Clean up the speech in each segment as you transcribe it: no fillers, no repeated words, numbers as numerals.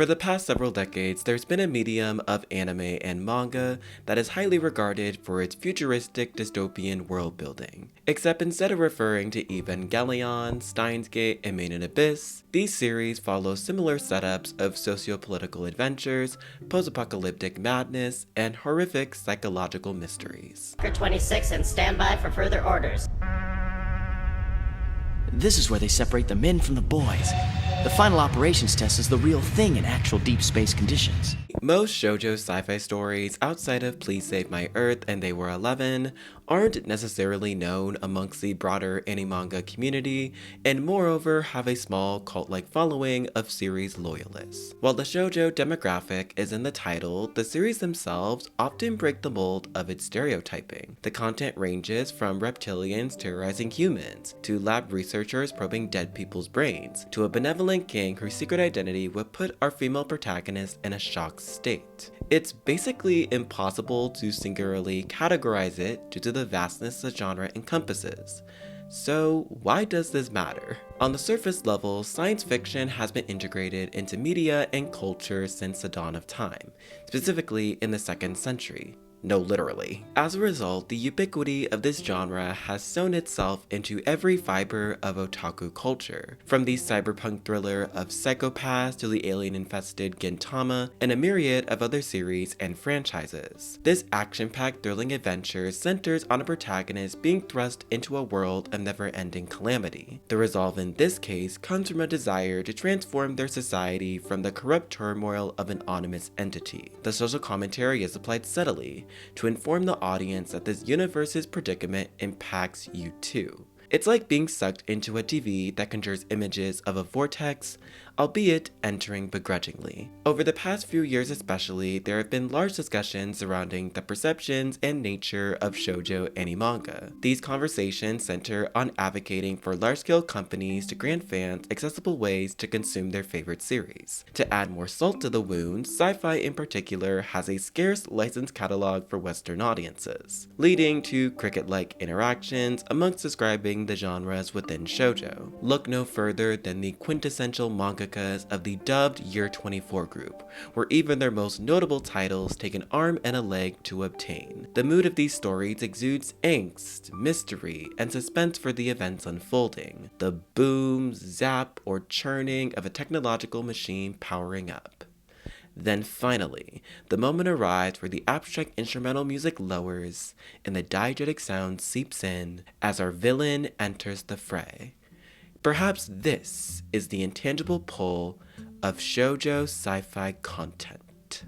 For the past several decades, there's been a medium of anime and manga that is highly regarded for its futuristic dystopian world building. Except instead of referring to Evangelion, Steins Gate, and Made in Abyss, these series follow similar setups of socio-political adventures, post-apocalyptic madness, and horrific psychological mysteries. 26 and stand by for further orders. This is where they separate the men from the boys. The final operations test is the real thing in actual deep space conditions. Most shoujo sci-fi stories, outside of Please Save My Earth and They Were 11, aren't necessarily known amongst the broader anime-manga community, and moreover have a small cult-like following of series loyalists. While the shoujo demographic is in the title, the series themselves often break the mold of its stereotyping. The content ranges from reptilians terrorizing humans, to lab researchers probing dead people's brains, to a benevolent king whose secret identity would put our female protagonist in a shocked state. It's basically impossible to singularly categorize it due to the vastness the genre encompasses. So why does this matter? On the surface level, science fiction has been integrated into media and culture since the dawn of time, specifically in the 2nd century. No, literally. As a result, the ubiquity of this genre has sewn itself into every fiber of otaku culture, from the cyberpunk thriller of Psycho-Pass to the alien-infested Gintama, and a myriad of other series and franchises. This action-packed thrilling adventure centers on a protagonist being thrust into a world of never-ending calamity. The resolve in this case comes from a desire to transform their society from the corrupt turmoil of an anonymous entity. The social commentary is applied subtly, to inform the audience that this universe's predicament impacts you too. It's like being sucked into a TV that conjures images of a vortex, albeit entering begrudgingly. Over the past few years especially, there have been large discussions surrounding the perceptions and nature of shoujo anime-manga. These conversations center on advocating for large-scale companies to grant fans accessible ways to consume their favorite series. To add more salt to the wound, Sci-Fi in particular has a scarce licensed catalog for Western audiences, leading to cricket-like interactions amongst describing the genres within shoujo. Look no further than the quintessential mangakas of the dubbed Year 24 group, where even their most notable titles take an arm and a leg to obtain. The mood of these stories exudes angst, mystery, and suspense for the events unfolding, the boom, zap, or churning of a technological machine powering up. Then finally, the moment arrives where the abstract instrumental music lowers and the diegetic sound seeps in as our villain enters the fray. Perhaps this is the intangible pull of shoujo sci-fi content.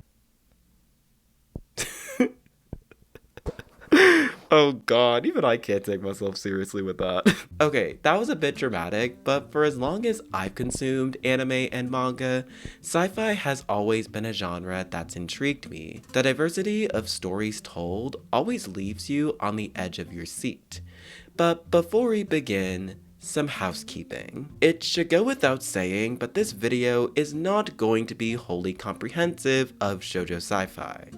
Oh god, even I can't take myself seriously with that. Okay, that was a bit dramatic, but for as long as I've consumed anime and manga, sci-fi has always been a genre that's intrigued me. The diversity of stories told always leaves you on the edge of your seat. But before we begin, some housekeeping. It should go without saying, but this video is not going to be wholly comprehensive of shoujo sci-fi.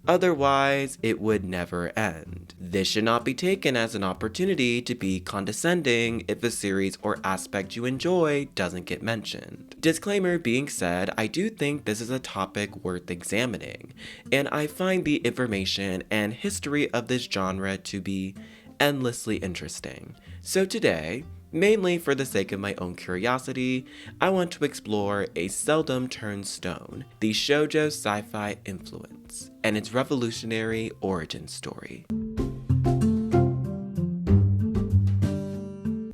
Otherwise, it would never end. This should not be taken as an opportunity to be condescending if a series or aspect you enjoy doesn't get mentioned. Disclaimer being said, I do think this is a topic worth examining, and I find the information and history of this genre to be endlessly interesting. So today, mainly for the sake of my own curiosity, I want to explore a seldom turned stone, the shoujo sci-fi influence, and its revolutionary origin story.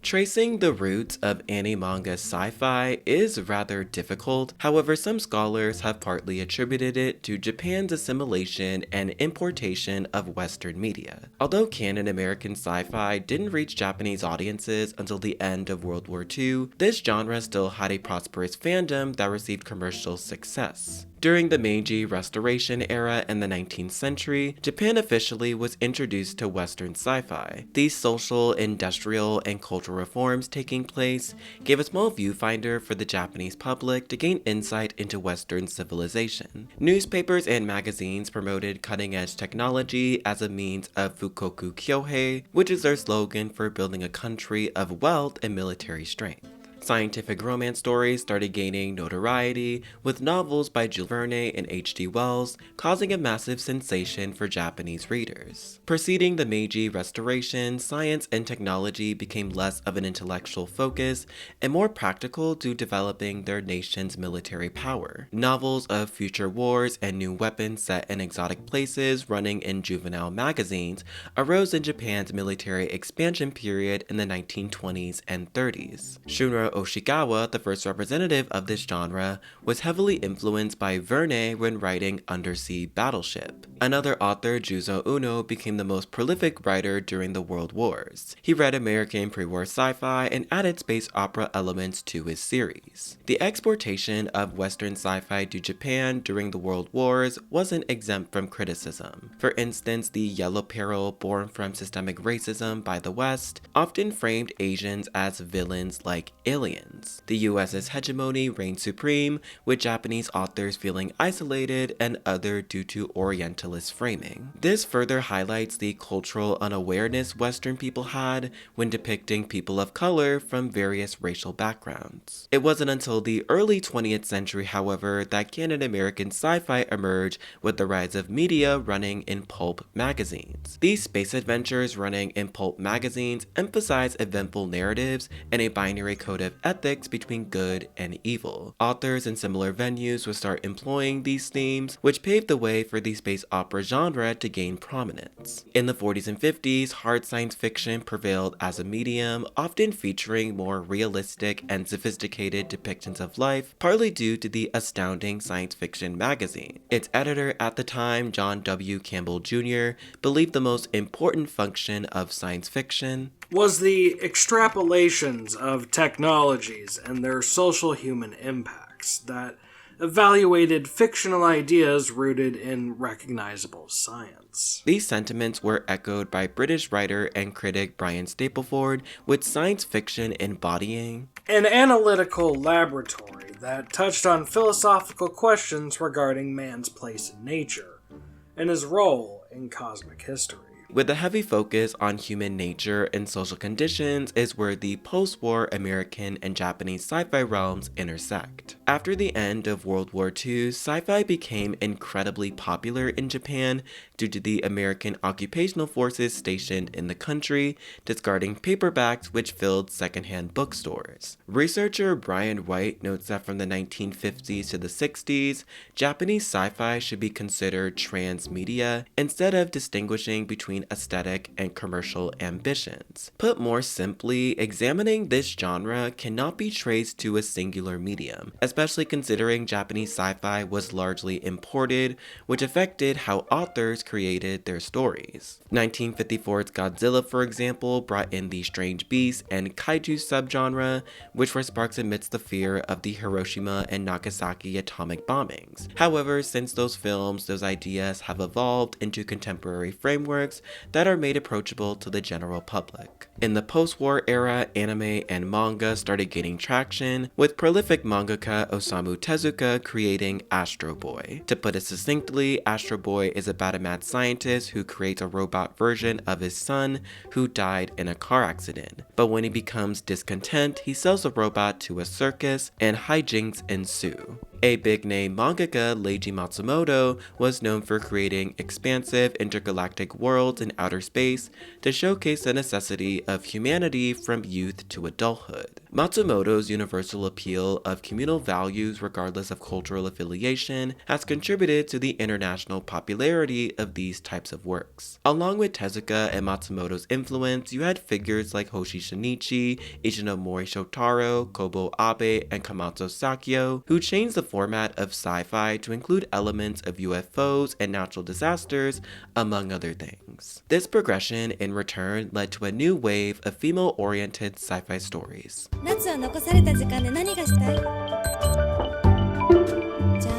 Tracing the roots of anime-manga sci-fi is rather difficult, however some scholars have partly attributed it to Japan's assimilation and importation of Western media. Although canon American sci-fi didn't reach Japanese audiences until the end of World War II, this genre still had a prosperous fandom that received commercial success. During the Meiji Restoration era in the 19th century, Japan officially was introduced to Western sci-fi. These social, industrial, and cultural reforms taking place gave a small viewfinder for the Japanese public to gain insight into Western civilization. Newspapers and magazines promoted cutting-edge technology as a means of Fukoku Kyohei, which is their slogan for building a country of wealth and military strength. Scientific romance stories started gaining notoriety, with novels by Jules Verne and H.G. Wells causing a massive sensation for Japanese readers. Preceding the Meiji Restoration, science and technology became less of an intellectual focus and more practical due to developing their nation's military power. Novels of future wars and new weapons set in exotic places running in juvenile magazines arose in Japan's military expansion period in the 1920s and 30s. Shunro Oshikawa, the first representative of this genre, was heavily influenced by Verne when writing Undersea Battleship. Another author, Juzo Uno, became the most prolific writer during the World Wars. He read American pre-war sci-fi and added space opera elements to his series. The exportation of Western sci-fi to Japan during the World Wars wasn't exempt from criticism. For instance, the Yellow Peril, born from systemic racism by the West, often framed Asians as villains like aliens. The US's hegemony reigned supreme, with Japanese authors feeling isolated and other due to Orientalist framing. This further highlights the cultural unawareness Western people had when depicting people of color from various racial backgrounds. It wasn't until the early 20th century, however, that Canada-American sci-fi emerged with the rise of media running in pulp magazines. These space adventures running in pulp magazines emphasize eventful narratives and a binary code of ethics between good and evil. Authors in similar venues would start employing these themes, which paved the way for the space opera genre to gain prominence. In the 40s and 50s, hard science fiction prevailed as a medium, often featuring more realistic and sophisticated depictions of life, partly due to the Astounding Science Fiction magazine. Its editor at the time, John W. Campbell Jr., believed the most important function of science fiction was the extrapolations of technologies and their social human impacts that evaluated fictional ideas rooted in recognizable science. These sentiments were echoed by British writer and critic Brian Stapleford, with science fiction embodying an analytical laboratory that touched on philosophical questions regarding man's place in nature and his role in cosmic history. With a heavy focus on human nature and social conditions is where the post-war American and Japanese sci-fi realms intersect. After the end of World War II, sci-fi became incredibly popular in Japan due to the American occupational forces stationed in the country, discarding paperbacks which filled secondhand bookstores. Researcher Brian White notes that from the 1950s to the 60s, Japanese sci-fi should be considered transmedia instead of distinguishing between aesthetic and commercial ambitions. Put more simply, examining this genre cannot be traced to a singular medium, especially considering Japanese sci-fi was largely imported, which affected how authors created their stories. 1954's Godzilla, for example, brought in the strange beast and kaiju subgenre, which were sparks amidst the fear of the Hiroshima and Nagasaki atomic bombings. However, since those films, those ideas have evolved into contemporary frameworks that are made approachable to the general public. In the post-war era, anime and manga started gaining traction, with prolific mangaka Osamu Tezuka creating Astro Boy. To put it succinctly, Astro Boy is about a mad scientist who creates a robot version of his son who died in a car accident. But when he becomes discontent, he sells the robot to a circus and hijinks ensue. A big-name mangaka, Leiji Matsumoto, was known for creating expansive intergalactic worlds in outer space to showcase the necessity of humanity from youth to adulthood. Matsumoto's universal appeal of communal values regardless of cultural affiliation has contributed to the international popularity of these types of works. Along with Tezuka and Matsumoto's influence, you had figures like Hoshi Shinichi, Ichinomori Shotaro, Kobo Abe, and Kamatsu Sakyo, who changed the format of sci-fi to include elements of UFOs and natural disasters, among other things. This progression, in return, led to a new wave of female-oriented sci-fi stories. 夏は残された時間で何がしたい？じゃ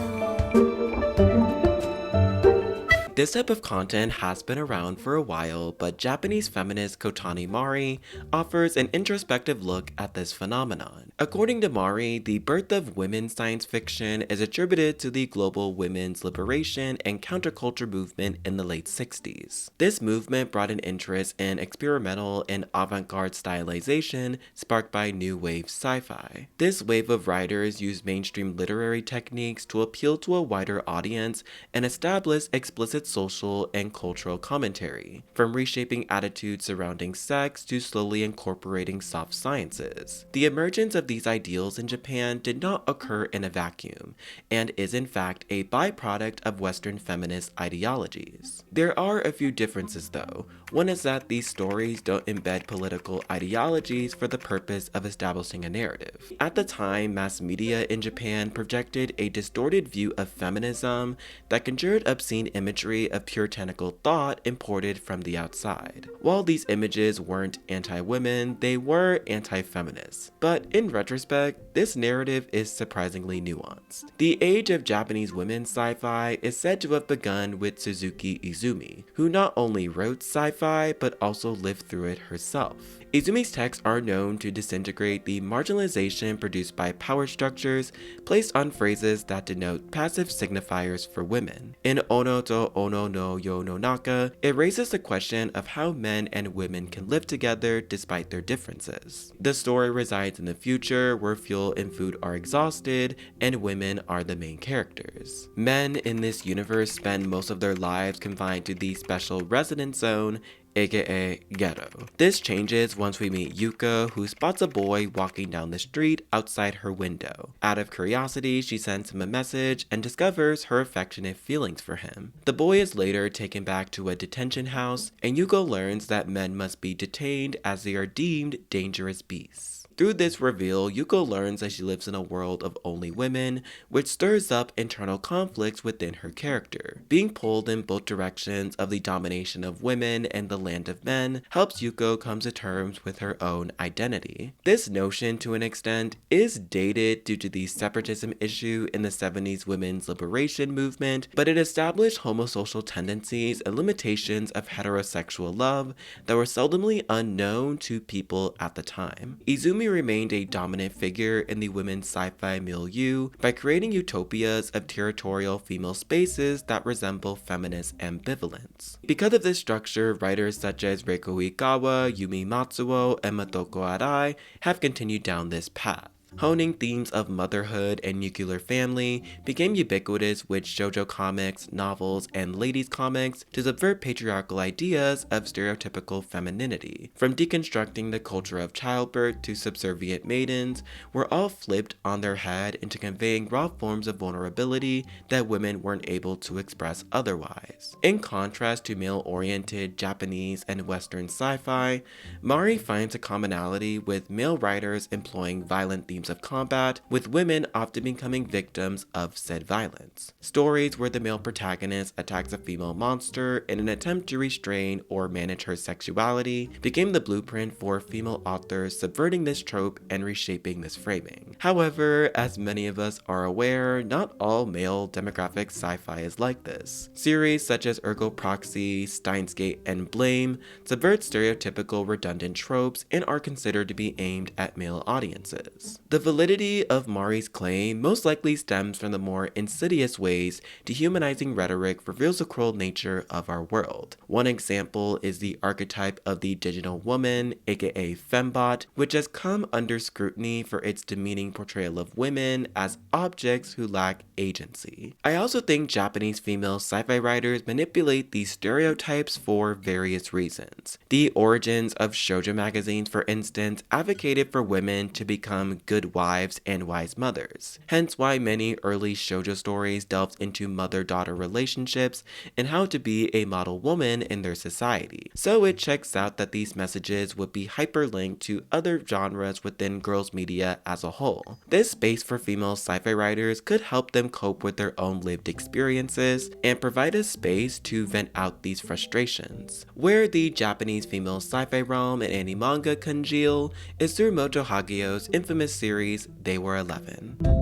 あ This type of content has been around for a while, but Japanese feminist Kotani Mari offers an introspective look at this phenomenon. According to Mari, the birth of women's science fiction is attributed to the global women's liberation and counterculture movement in the late 60s. This movement brought an interest in experimental and avant-garde stylization sparked by new wave sci-fi. This wave of writers used mainstream literary techniques to appeal to a wider audience and establish explicit social and cultural commentary, from reshaping attitudes surrounding sex to slowly incorporating soft sciences. The emergence of these ideals in Japan did not occur in a vacuum, and is in fact a byproduct of Western feminist ideologies. There are a few differences though. One is that these stories don't embed political ideologies for the purpose of establishing a narrative. At the time, mass media in Japan projected a distorted view of feminism that conjured obscene imagery of puritanical thought imported from the outside. While these images weren't anti-women, they were anti-feminist. But in retrospect, this narrative is surprisingly nuanced. The age of Japanese women's sci-fi is said to have begun with Suzuki Izumi, who not only wrote sci-fi but also lived through it herself. Izumi's texts are known to disintegrate the marginalization produced by power structures placed on phrases that denote passive signifiers for women. In Ono to Ono no Yo no Naka, it raises the question of how men and women can live together despite their differences. The story resides in the future where fuel and food are exhausted and women are the main characters. Men in this universe spend most of their lives confined to the special residence zone, aka ghetto. This changes once we meet Yuka, who spots a boy walking down the street outside her window. Out of curiosity, she sends him a message and discovers her affectionate feelings for him. The boy is later taken back to a detention house, and Yuko learns that men must be detained as they are deemed dangerous beasts. Through this reveal, Yuko learns that she lives in a world of only women, which stirs up internal conflicts within her character. Being pulled in both directions of the domination of women and the land of men helps Yuko come to terms with her own identity. This notion, to an extent, is dated due to the separatism issue in the 70s women's liberation movement, but it established homosocial tendencies and limitations of heterosexual love that were seldomly unknown to people at the time. Izumi remained a dominant figure in the women's sci-fi milieu by creating utopias of territorial female spaces that resemble feminist ambivalence. Because of this structure, writers such as Reiko Ikawa, Yumi Matsuo, and Motoko Arai have continued down this path. Honing themes of motherhood and nuclear family became ubiquitous with shoujo comics, novels, and ladies comics to subvert patriarchal ideas of stereotypical femininity. From deconstructing the culture of childbirth to subservient maidens were all flipped on their head into conveying raw forms of vulnerability that women weren't able to express otherwise. In contrast to male-oriented Japanese and Western sci-fi, Mari finds a commonality with male writers employing violent themes of combat, with women often becoming victims of said violence. Stories where the male protagonist attacks a female monster in an attempt to restrain or manage her sexuality became the blueprint for female authors subverting this trope and reshaping this framing. However, as many of us are aware, not all male demographic sci-fi is like this. Series such as Ergo Proxy, Steins Gate, and Blame subvert stereotypical redundant tropes and are considered to be aimed at male audiences. The validity of Mari's claim most likely stems from the more insidious ways dehumanizing rhetoric reveals the cruel nature of our world. One example is the archetype of the digital woman, aka fembot, which has come under scrutiny for its demeaning portrayal of women as objects who lack agency. I also think Japanese female sci-fi writers manipulate these stereotypes for various reasons. The origins of shoujo magazines, for instance, advocated for women to become good wives and wise mothers, hence why many early shoujo stories delved into mother-daughter relationships and how to be a model woman in their society. So it checks out that these messages would be hyperlinked to other genres within girls' media as a whole. This space for female sci-fi writers could help them cope with their own lived experiences and provide a space to vent out these frustrations. Where the Japanese female sci-fi realm and manga congeal is through Moto Hagio's infamous series They Were 11.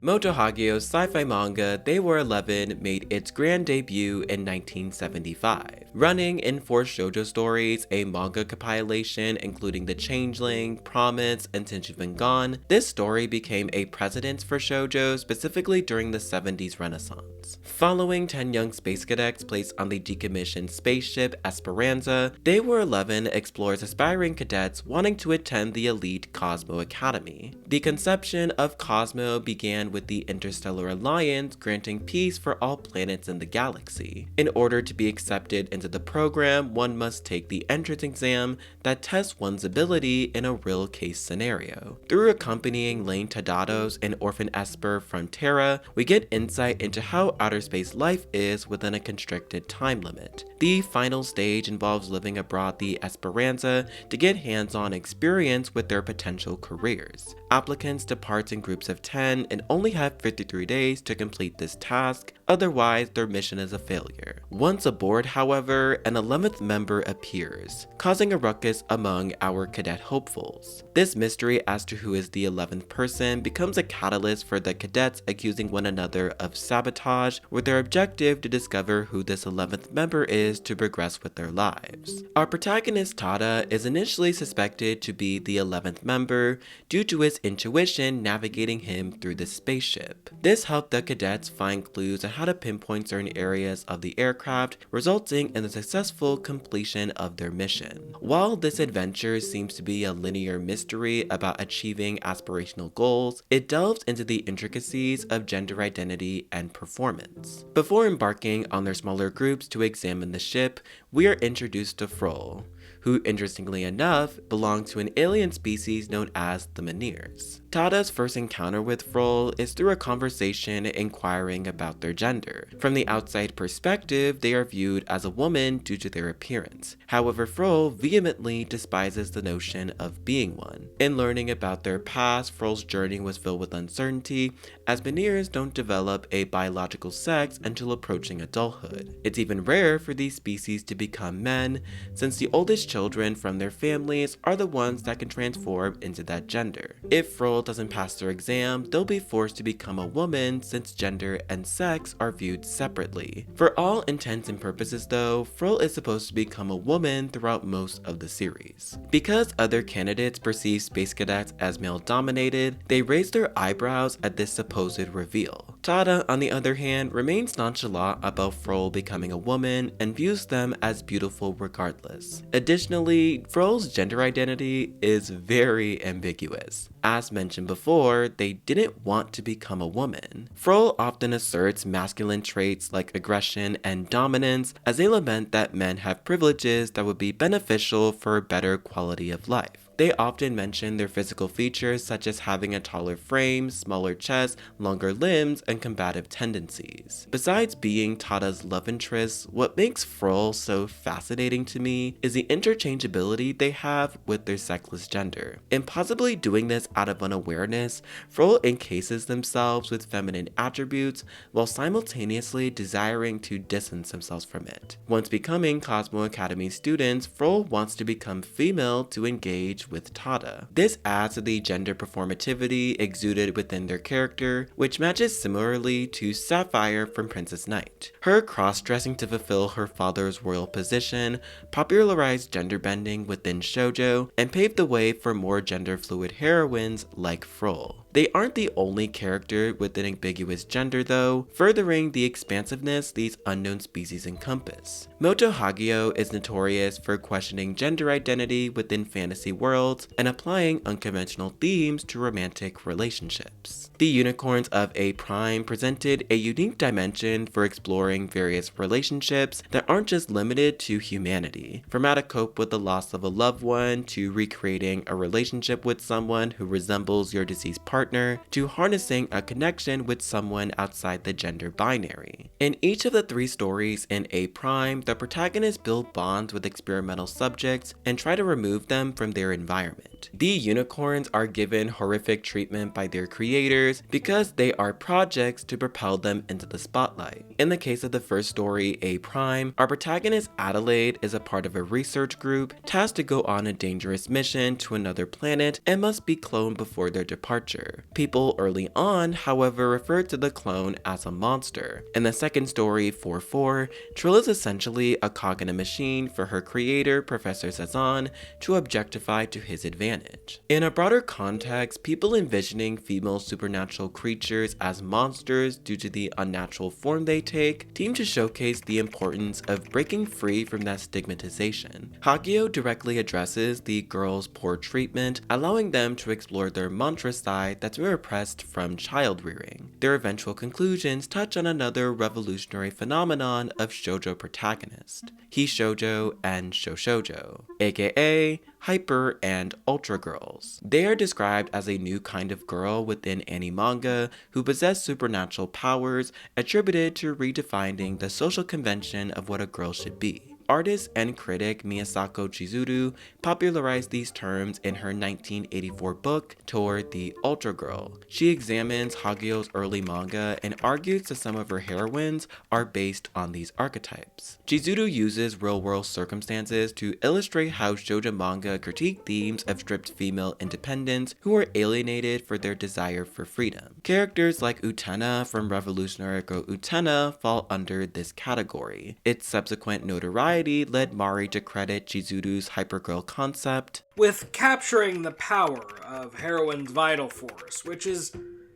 Moto Hagio's sci-fi manga They Were 11 made its grand debut in 1975. Running in 4 shoujo stories, a manga compilation including The Changeling, Promise, and Tenchi Gone, this story became a precedent for shoujo specifically during the 70s Renaissance. Following 10 young space cadets placed on the decommissioned spaceship Esperanza, They Were 11 explores aspiring cadets wanting to attend the elite Cosmo Academy. The conception of Cosmo began with the Interstellar Alliance granting peace for all planets in the galaxy. In order to be accepted into the program, one must take the entrance exam that tests one's ability in a real case scenario. Through accompanying Lane Tadado's and Orphan Esper from Terra, we get insight into how outer space life is within a constricted time limit. The final stage involves living abroad the Esperanza to get hands-on experience with their potential careers. Applicants depart in groups of 10 and only have 53 days to complete this task, otherwise their mission is a failure. Once aboard, however, an 11th member appears, causing a ruckus among our cadet hopefuls. This mystery as to who is the 11th person becomes a catalyst for the cadets accusing one another of sabotage, with their objective to discover who this 11th member is to progress with their lives. Our protagonist Tada is initially suspected to be the 11th member due to his intuition navigating him through the spaceship. This helped the cadets find clues on how to pinpoint certain areas of the aircraft, resulting in the successful completion of their mission. While this adventure seems to be a linear mystery about achieving aspirational goals, it delves into the intricacies of gender identity and performance. Before embarking on their smaller groups to examine the ship, we are introduced to Froll, who, interestingly enough, belong to an alien species known as the Meniers. Tada's first encounter with Froll is through a conversation inquiring about their gender. From the outside perspective, they are viewed as a woman due to their appearance. However, Froll vehemently despises the notion of being one. In learning about their past, Froll's journey was filled with uncertainty, as Meniers don't develop a biological sex until approaching adulthood. It's even rare for these species to become men, since the oldest children from their families are the ones that can transform into that gender. If Froll doesn't pass their exam, they'll be forced to become a woman since gender and sex are viewed separately. For all intents and purposes though, Froll is supposed to become a woman throughout most of the series. Because other candidates perceive space cadets as male-dominated, they raise their eyebrows at this supposed reveal. Tada, on the other hand, remains nonchalant about Froll becoming a woman and views them as beautiful regardless. Additionally, Froll's gender identity is very ambiguous. As mentioned before, they didn't want to become a woman. Froll often asserts masculine traits like aggression and dominance as they lament that men have privileges that would be beneficial for a better quality of life. They often mention their physical features such as having a taller frame, smaller chest, longer limbs, and combative tendencies. Besides being Tada's love interest, what makes Froll so fascinating to me is the interchangeability they have with their sexless gender. In possibly doing this out of unawareness, Froll encases themselves with feminine attributes while simultaneously desiring to distance themselves from it. Once becoming Cosmo Academy students, Froll wants to become female to engage with Tada. This adds to the gender performativity exuded within their character, which matches similarly to Sapphire from Princess Knight. Her cross-dressing to fulfill her father's royal position popularized gender bending within shoujo and paved the way for more gender-fluid heroines like Froll. They aren't the only character with an ambiguous gender though, furthering the expansiveness these unknown species encompass. Moto Hagio is notorious for questioning gender identity within fantasy worlds and applying unconventional themes to romantic relationships. The unicorns of A Prime presented a unique dimension for exploring various relationships that aren't just limited to humanity, from how to cope with the loss of a loved one, to recreating a relationship with someone who resembles your deceased partner, to harnessing a connection with someone outside the gender binary. In each of the 3 stories in A Prime, the protagonists build bonds with experimental subjects and try to remove them from their environment. quote. The unicorns are given horrific treatment by their creators because they are projects to propel them into the spotlight. In the case of the first story, A Prime, our protagonist Adelaide is a part of a research group tasked to go on a dangerous mission to another planet and must be cloned before their departure. People early on, however, refer to the clone as a monster. In the second story, 4-4, Trill is essentially a cog in a machine for her creator, Professor Cezanne, to objectify to his advantage. In a broader context, people envisioning female supernatural creatures as monsters due to the unnatural form they take seem to showcase the importance of breaking free from that stigmatization. Hagio directly addresses the girls' poor treatment, allowing them to explore their mantra side that's been repressed from child rearing. Their eventual conclusions touch on another revolutionary phenomenon of shoujo protagonist, Hishoujo and Shoushoujo, aka hyper and ultra girls. They are described as a new kind of girl within manga who possess supernatural powers attributed to redefining the social convention of what a girl should be. Artist and critic Miyasako Chizuru popularized these terms in her 1984 book, Toward the Ultra Girl. She examines Hagio's early manga and argues that some of her heroines are based on these archetypes. Chizuru uses real-world circumstances to illustrate how shoujo manga critique themes of stripped female independence who are alienated for their desire for freedom. Characters like Utena from Revolutionary Girl Utena fall under this category. Its subsequent notoriety led Mari to credit Chizuru's hypergirl concept with capturing the power of heroine's vital force, which is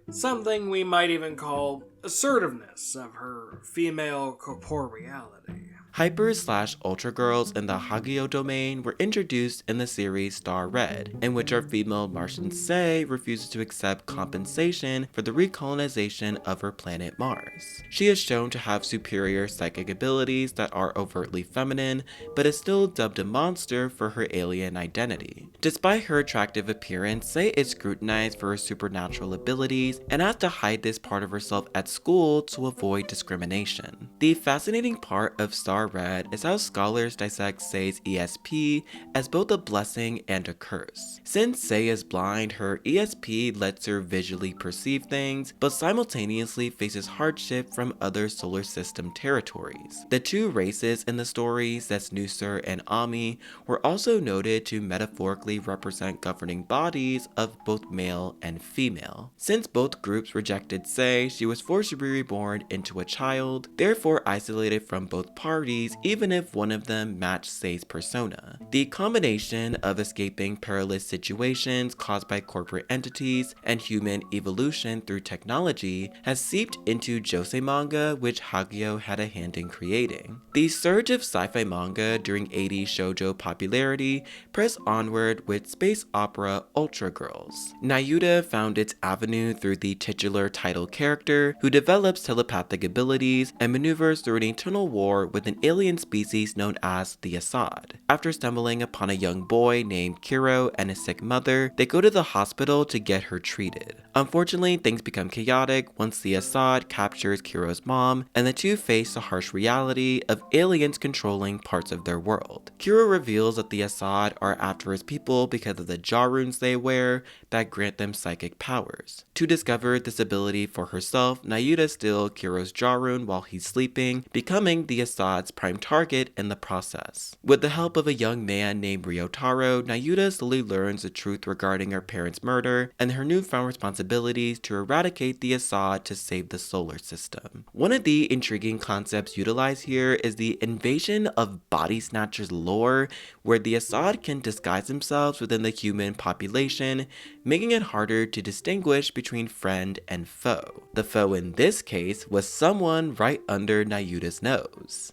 something we might even call assertiveness of her female corporeality. Hyper/ultra girls in the Hagio domain were introduced in the series Star Red, in which our female Martian Sei refuses to accept compensation for the recolonization of her planet Mars. She is shown to have superior psychic abilities that are overtly feminine, but is still dubbed a monster for her alien identity. Despite her attractive appearance, Sei is scrutinized for her supernatural abilities and has to hide this part of herself at school to avoid discrimination. The fascinating part of Star Red is how scholars dissect Sei's ESP as both a blessing and a curse. Since Sei is blind, her ESP lets her visually perceive things, but simultaneously faces hardship from other solar system territories. The two races in the stories, Zetsnusur and Ami, were also noted to metaphorically represent governing bodies of both male and female. Since both groups rejected Sei, she was forced to be reborn into a child, therefore isolated from both parties even if one of them matched Sei's persona. The combination of escaping perilous situations caused by corporate entities and human evolution through technology has seeped into josei manga, which Hagio had a hand in creating. The surge of sci-fi manga during 80s shoujo popularity pressed onward with space opera Ultra Girls. Nayuta found its avenue through the titular title character, who develops telepathic abilities and maneuvers through an eternal war with an alien species known as the Assad. After stumbling upon a young boy named Kiro and his sick mother, they go to the hospital to get her treated. Unfortunately, things become chaotic once the Assad captures Kiro's mom, and the two face the harsh reality of aliens controlling parts of their world. Kiro reveals that the Assad are after his people because of the jaw runes they wear that grant them psychic powers. To discover this ability for herself, Nayuta steals Kiro's jaw rune while he's sleeping, becoming the Assad's prime target in the process. With the help of a young man named Ryotaro, Nayuta slowly learns the truth regarding her parents' murder and her newfound responsibilities to eradicate the Assad to save the solar system. One of the intriguing concepts utilized here is the invasion of body snatchers lore, where the Assad can disguise themselves within the human population, making it harder to distinguish between friend and foe. The foe in this case was someone right under Nayuta's nose.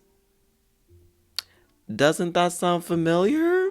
Doesn't that sound familiar?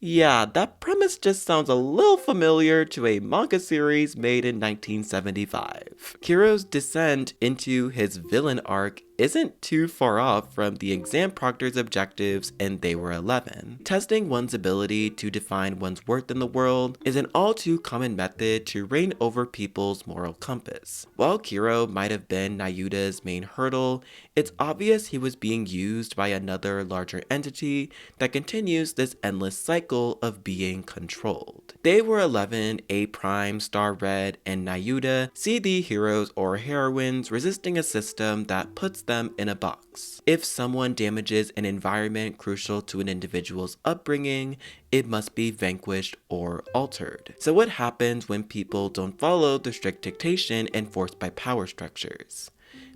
Yeah, that premise just sounds a little familiar to a manga series made in 1975. Kiro's descent into his villain arc isn't too far off from the exam proctor's objectives in They Were 11. Testing one's ability to define one's worth in the world is an all too common method to rein over people's moral compass. While Kiro might have been Nayuta's main hurdle, it's obvious he was being used by another larger entity that continues this endless cycle of being controlled. They Were 11, A Prime, Star Red, and Nayuta see the heroes or heroines resisting a system that puts them in a box. If someone damages an environment crucial to an individual's upbringing, it must be vanquished or altered. So what happens when people don't follow the strict dictation enforced by power structures?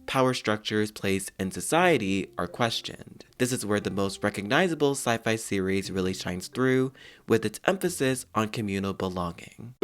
Power structures placed in society are questioned. This is where the most recognizable sci-fi series really shines through, with its emphasis on communal belonging.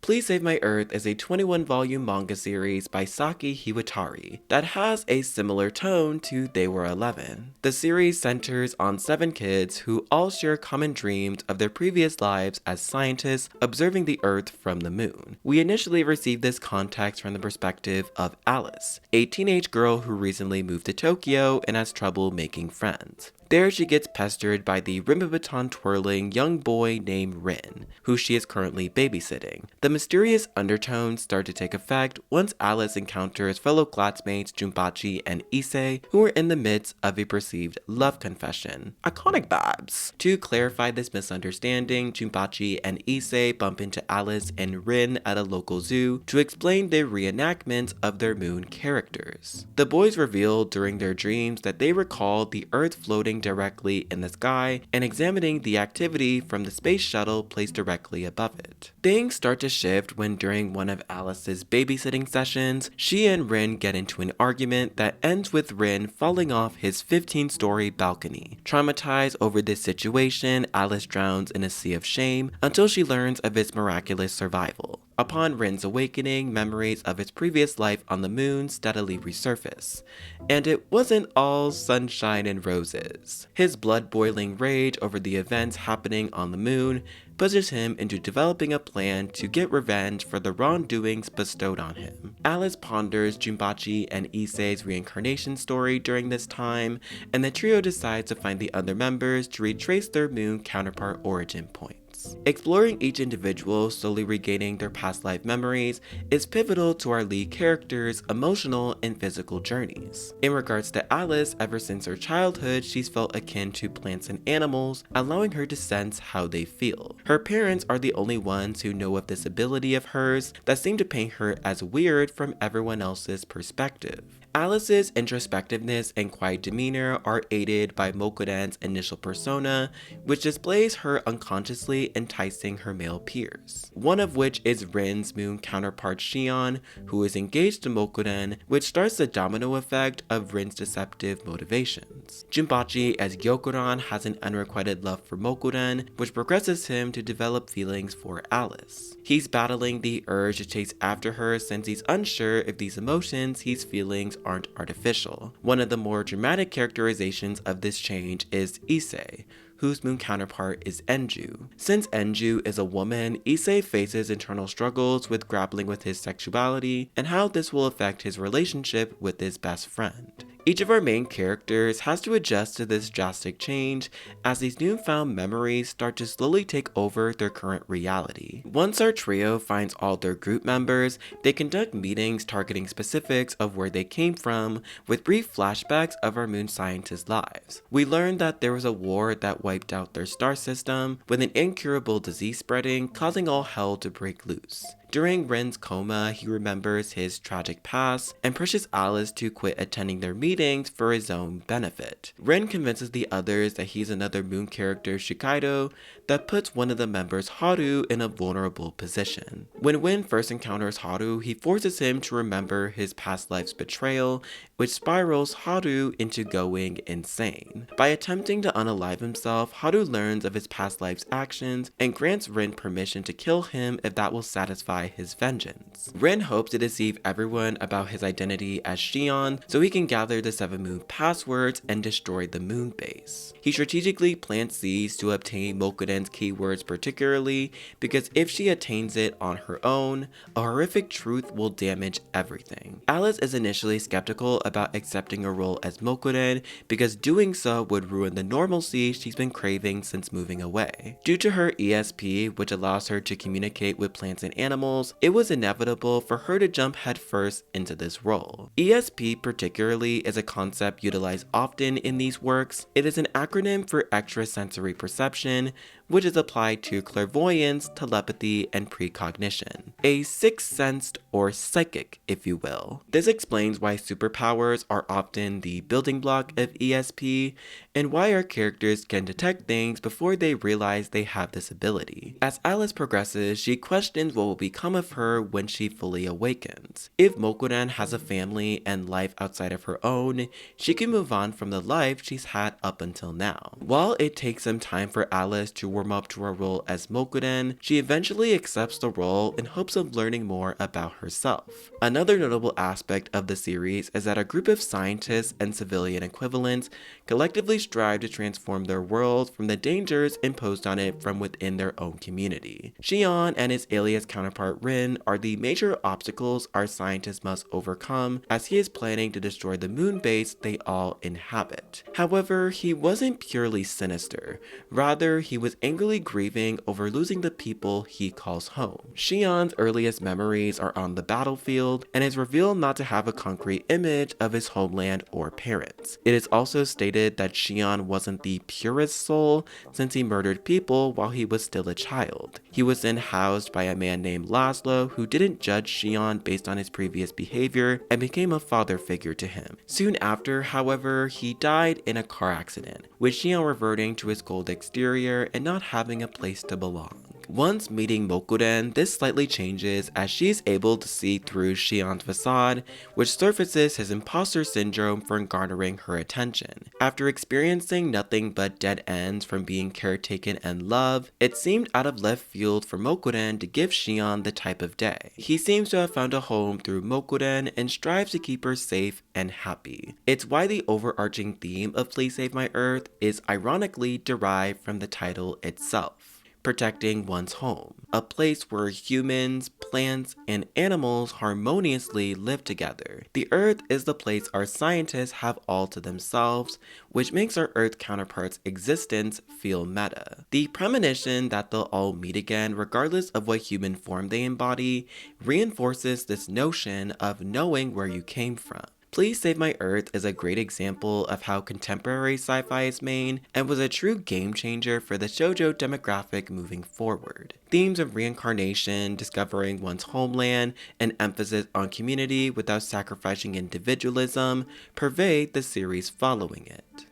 Please Save My Earth is a 21-volume manga series by Saki Hiwatari that has a similar tone to They Were 11. The series centers on 7 kids who all share common dreams of their previous lives as scientists observing the Earth from the moon. We initially received this context from the perspective of Alice, a teenage girl who recently moved to Tokyo and has trouble making friends. There she gets pestered by the rimbaton twirling young boy named Rin, who she is currently babysitting. The mysterious undertones start to take effect once Alice encounters fellow classmates Junpachi and Issei, who are in the midst of a perceived love confession. Iconic babs! To clarify this misunderstanding, Junpachi and Issei bump into Alice and Rin at a local zoo to explain the reenactment of their moon characters. The boys reveal during their dreams that they recall the Earth floating directly in the sky and examining the activity from the space shuttle placed directly above it. Things start to shift when during one of Alice's babysitting sessions, she and Rin get into an argument that ends with Rin falling off his 15-story balcony. Traumatized over this situation, Alice drowns in a sea of shame until she learns of its miraculous survival. Upon Rin's awakening, memories of his previous life on the moon steadily resurface, and it wasn't all sunshine and roses. His blood-boiling rage over the events happening on the moon pushes him into developing a plan to get revenge for the wrongdoings bestowed on him. Alice ponders Junpachi and Issei's reincarnation story during this time, and the trio decides to find the other members to retrace their moon counterpart origin point. Exploring each individual slowly regaining their past life memories is pivotal to our lead characters' emotional and physical journeys. In regards to Alice, ever since her childhood, she's felt akin to plants and animals, allowing her to sense how they feel. Her parents are the only ones who know of this ability of hers that seem to paint her as weird from everyone else's perspective. Alice's introspectiveness and quiet demeanor are aided by Mokuren's initial persona, which displays her unconsciously enticing her male peers. One of which is Rin's moon counterpart Shion, who is engaged to Mokuren, which starts the domino effect of Rin's deceptive motivations. Junpachi as Gyokuran has an unrequited love for Mokuren, which progresses him to develop feelings for Alice. He's battling the urge to chase after her since he's unsure if these emotions he's feeling aren't artificial. One of the more dramatic characterizations of this change is Issei, whose moon counterpart is Enju. Since Enju is a woman, Issei faces internal struggles with grappling with his sexuality and how this will affect his relationship with his best friend. Each of our main characters has to adjust to this drastic change as these newfound memories start to slowly take over their current reality. Once our trio finds all their group members, they conduct meetings targeting specifics of where they came from, with brief flashbacks of our moon scientists' lives. We learn that there was a war that wiped out their star system, with an incurable disease spreading, causing all hell to break loose. During Ren's coma, he remembers his tragic past and pushes Alice to quit attending their meetings for his own benefit. Ren convinces the others that he's another moon character, Shikaido, that puts one of the members, Haru, in a vulnerable position. When Wen first encounters Haru, he forces him to remember his past life's betrayal, which spirals Haru into going insane. By attempting to unalive himself, Haru learns of his past life's actions and grants Ren permission to kill him if that will satisfy justify his vengeance. Rin hopes to deceive everyone about his identity as Shion so he can gather the 7 moon passwords and destroy the moon base. He strategically plants these to obtain Mokuden's keywords, particularly because if she attains it on her own, a horrific truth will damage everything. Alice is initially skeptical about accepting a role as Mokuden because doing so would ruin the normalcy she's been craving since moving away. Due to her ESP, which allows her to communicate with plants and animals, it was inevitable for her to jump headfirst into this role. ESP particularly is a concept utilized often in these works. It is an acronym for extrasensory perception, which is applied to clairvoyance, telepathy, and precognition. A sixth sense or psychic, if you will. This explains why superpowers are often the building block of ESP, and why our characters can detect things before they realize they have this ability. As Alice progresses, she questions what will become of her when she fully awakens. If Mokuden has a family and life outside of her own, she can move on from the life she's had up until now. While it takes some time for Alice to warm up to her role as Mokuden, she eventually accepts the role in hopes of learning more about herself. Another notable aspect of the series is that a group of scientists and civilian equivalents collectively strive to transform their world from the dangers imposed on it from within their own community. Shion and his alias counterpart Rin are the major obstacles our scientist must overcome as he is planning to destroy the moon base they all inhabit. However, he wasn't purely sinister. Rather, he was angrily grieving over losing the people he calls home. Shion's earliest memories are on the battlefield and is revealed not to have a concrete image of his homeland or parents. It is also stated that Shion wasn't the purest soul since he murdered people while he was still a child. He was then housed by a man named Laszlo who didn't judge Shion based on his previous behavior and became a father figure to him. Soon after, however, he died in a car accident, with Shion reverting to his cold exterior and not having a place to belong. Once meeting Mokuden, this slightly changes as she is able to see through Shion's facade, which surfaces his imposter syndrome for garnering her attention. After experiencing nothing but dead ends from being caretaken and loved, it seemed out of left field for Mokuden to give Shion the type of day. He seems to have found a home through Mokuden and strives to keep her safe and happy. It's why the overarching theme of Please Save My Earth is ironically derived from the title itself. Protecting one's home, a place where humans, plants, and animals harmoniously live together. The Earth is the place our scientists have all to themselves, which makes our Earth counterparts' existence feel meta. The premonition that they'll all meet again regardless of what human form they embody reinforces this notion of knowing where you came from. Please Save My Earth is a great example of how contemporary sci-fi is made and was a true game changer for the shoujo demographic moving forward. Themes of reincarnation, discovering one's homeland, and emphasis on community without sacrificing individualism pervade the series following it.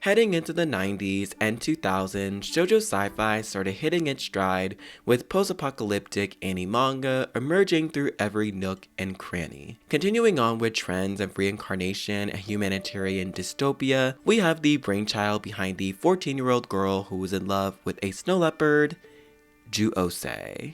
Heading into the 90s and 2000s, shoujo sci-fi started hitting its stride with post-apocalyptic anime-manga emerging through every nook and cranny. Continuing on with trends of reincarnation and humanitarian dystopia, we have the brainchild behind the 14-year-old girl who was in love with a snow leopard, Ju-Ose.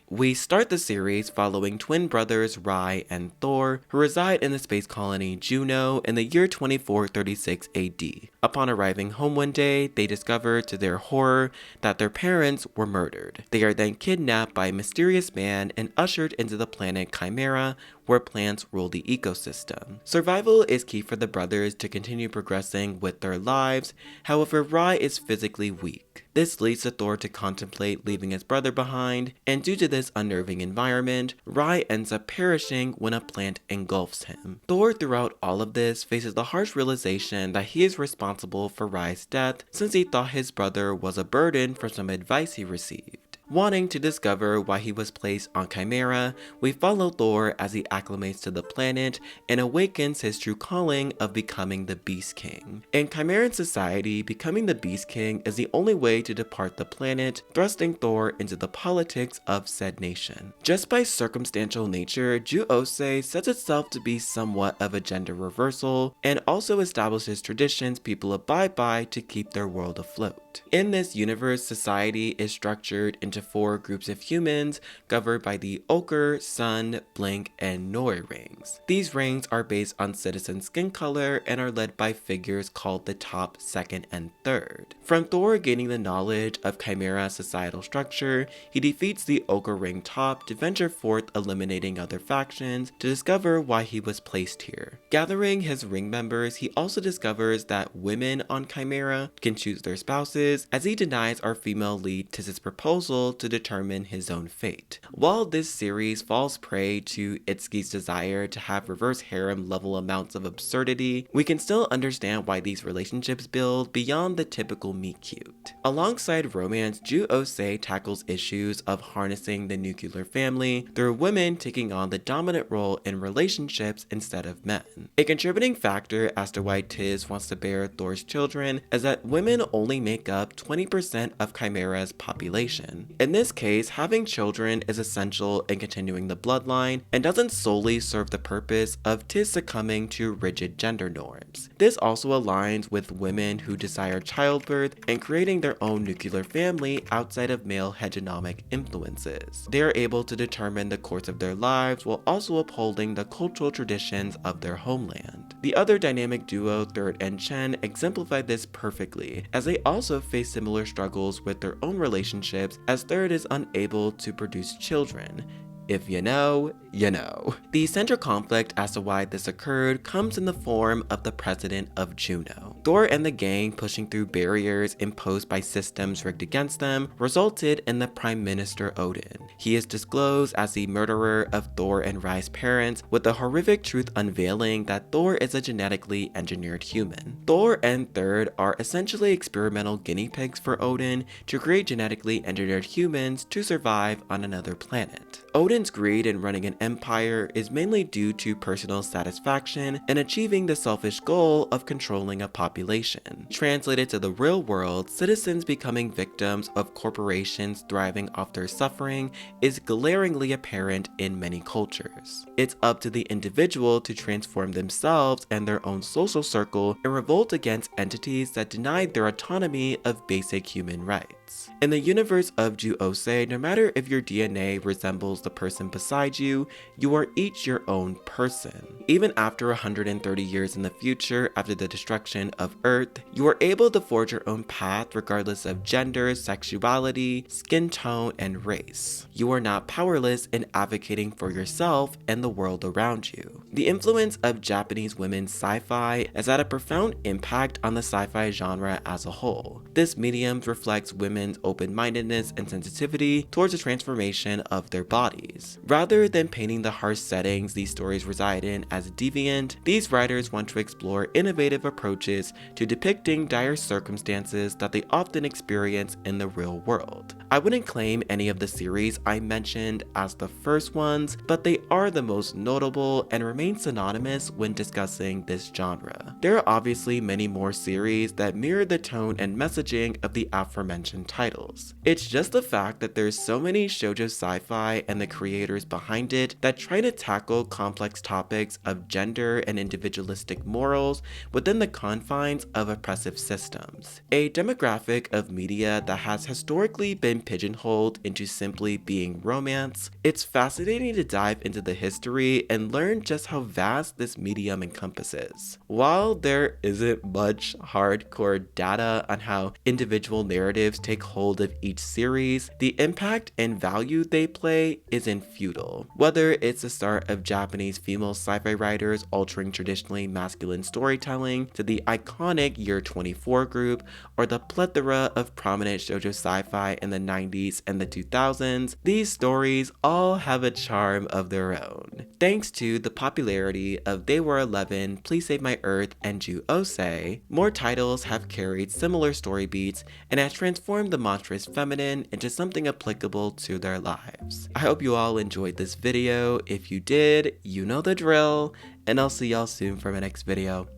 We start the series following twin brothers Rai and Thor, who reside in the space colony Juno in the year 2436 AD. Upon arriving home one day, they discover to their horror that their parents were murdered. They are then kidnapped by a mysterious man and ushered into the planet Chimera, where plants rule the ecosystem. Survival is key for the brothers to continue progressing with their lives, however Rai is physically weak. This leads to Thor to contemplate leaving his brother behind, and due to this unnerving environment, Rai ends up perishing when a plant engulfs him. Thor throughout all of this faces the harsh realization that he is responsible for Rai's death since he thought his brother was a burden for some advice he received. Wanting to discover why he was placed on Chimera, we follow Thor as he acclimates to the planet and awakens his true calling of becoming the Beast King. In Chimeran society, becoming the Beast King is the only way to depart the planet, thrusting Thor into the politics of said nation. Just by circumstantial nature, Ju-Ose sets itself to be somewhat of a gender reversal, and also establishes traditions people abide by to keep their world afloat. In this universe, society is structured into 4 groups of humans governed by the Ochre, Sun, Blink, and Noi rings. These rings are based on citizen skin color and are led by figures called the Top, Second, and Third. From Thor gaining the knowledge of Chimera societal structure, he defeats the Ochre Ring Top to venture forth, eliminating other factions to discover why he was placed here. Gathering his ring members, he also discovers that women on Chimera can choose their spouses, as he denies our female lead Tiss's proposal to determine his own fate. While this series falls prey to Itsuki's desire to have reverse harem level amounts of absurdity, we can still understand why these relationships build beyond the typical meet cute. Alongside romance, Ju-Osei tackles issues of harnessing the nuclear family through women taking on the dominant role in relationships instead of men. A contributing factor as to why Tiss wants to bear Thor's children is that women only make up 20% of Chimera's population. In this case, having children is essential in continuing the bloodline and doesn't solely serve the purpose of Tiss succumbing to rigid gender norms. This also aligns with women who desire childbirth and creating their own nuclear family outside of male hegemonic influences. They are able to determine the course of their lives while also upholding the cultural traditions of their homeland. The other dynamic duo, Third and Chen, exemplify this perfectly, as they also face similar struggles with their own relationships, as Third is unable to produce children. If you know, you know. The central conflict as to why this occurred comes in the form of the president of Juno. Thor and the gang pushing through barriers imposed by systems rigged against them resulted in the Prime Minister Odin. He is disclosed as the murderer of Thor and Rai's parents, with the horrific truth unveiling that Thor is a genetically engineered human. Thor and Third are essentially experimental guinea pigs for Odin to create genetically engineered humans to survive on another planet. Odin's greed in running an empire is mainly due to personal satisfaction and achieving the selfish goal of controlling a population. Translated to the real world, citizens becoming victims of corporations thriving off their suffering is glaringly apparent in many cultures. It's up to the individual to transform themselves and their own social circle and revolt against entities that deny their autonomy of basic human rights. In the universe of Ju-Osei, no matter if your DNA resembles the person beside you, you are each your own person. Even after 130 years in the future, after the destruction of Earth, you are able to forge your own path regardless of gender, sexuality, skin tone, and race. You are not powerless in advocating for yourself and the world around you. The influence of Japanese women's sci-fi has had a profound impact on the sci-fi genre as a whole. This medium reflects women's open-mindedness and sensitivity towards the transformation of their bodies. Rather than painting the harsh settings these stories reside in as deviant, these writers want to explore innovative approaches to depicting dire circumstances that they often experience in the real world. I wouldn't claim any of the series I mentioned as the first ones, but they are the most notable and remain synonymous when discussing this genre. There are obviously many more series that mirror the tone and messaging of the aforementioned titles. It's just the fact that there's so many shoujo sci-fi and the creators behind it that try to tackle complex topics of gender and individualistic morals within the confines of oppressive systems. A demographic of media that has historically been pigeonholed into simply being romance, it's fascinating to dive into the history and learn just how vast this medium encompasses. While there isn't much hardcore data on how individual narratives take hold of each series, the impact and value they play isn't futile. Whether it's the start of Japanese female sci-fi writers altering traditionally masculine storytelling to the iconic Year 24 group, or the plethora of prominent shoujo sci-fi in the 90s and the 2000s, these stories all have a charm of their own. Thanks to the popularity of They Were 11, Please Save My Earth, and Ju-Osei, more titles have carried similar story beats and has transformed the monstrous feminine into something applicable to their lives. I hope you all enjoyed this video. If you did, you know the drill, and I'll see y'all soon for my next video.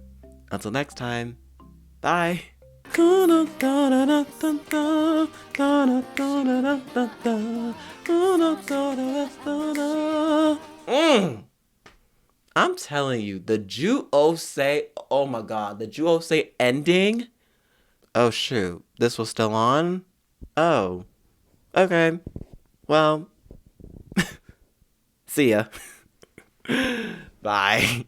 Until next time, bye! I'm telling you, the Ju-Osei, oh my god, the Ju-Osei ending? Oh shoot, this was still on? Oh. Okay. Well, see ya. Bye.